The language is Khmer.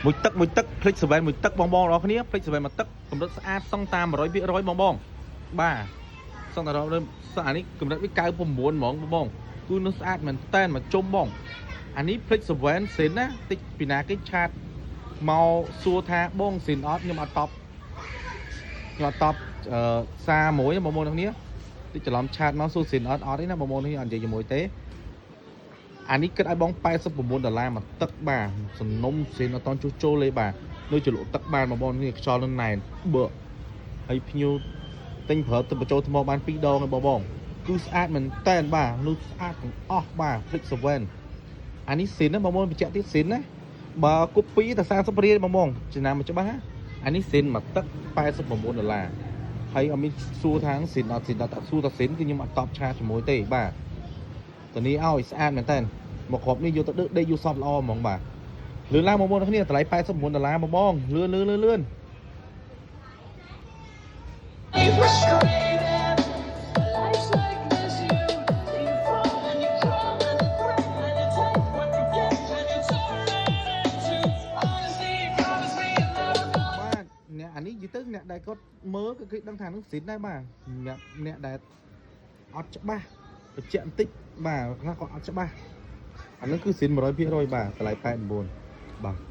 មួយទឹកភ្លេច7មួយទឹកបងៗរបស់គ្នាភ្លេច7មួយទឹកកម្រិតស្អាតសង់តាម100%បងបាទសង់តាម100%អានេះកម្រិតវា99ហ្មងបងគឺnóស្អាតមែនតែនមកជុំបងអានេះភ្លេច7សិនណាតិចពីណាគេឆាតមកសួរថាបងសិនអត់ខ្ញុំអត់តបសារមួយបងៗគ្នាតិចច្រឡំឆាតមកសួរសិនអត់ទេណាបងៗនេះអត់និយាយជាមួយទេអានេះគិតឲ្យបង$89មកទឹកបាទសំណុំសិនអត់តន់ជួសជុលទេបាទនៅចលក់ទឹកបានបងនេះខ្យល់នឹងណែនបើហើយភ្ញៀវទិញប្រើទៅបញ្ចូលថ្មបាន2ដងហើយបងគឺស្អាតមែនតែនបាទនោះស្អាតទាំងអស់បាទភ្លេច7អានេះសិនណាបងបញ្ជាក់ទៀតសិនណាបើគប់2តែ30រៀលបងចំណាំមកច្បាស់ណាអានេះសិនមកទឹក$89ហើយអត់មានសួរថាសិនអត់សិនតែសួរតែសិនគឺខ្ញុំអត់តបឆាតជាមួយទេបាទតនេះឲ្យស្អាតមែនតើមកគ្រាប់នេះយកទៅដេកយូរសពល្អហ្មងបាទលឿនឡើងបងប្អូនគ្នាតម្លៃ$89បងលឿនអ្នកអានេះនិយាយទៅអ្នកដែលគាត់មើលគេដឹងថានឹងសិនដែរបាទអ្នកដែលអត់ច្បាស់បញ្ជាក់បន្តិចបាទខ្លះគាត់អត់ច្បាស់អានឹងគឺសិន100%បាទតម្លៃ89បាទ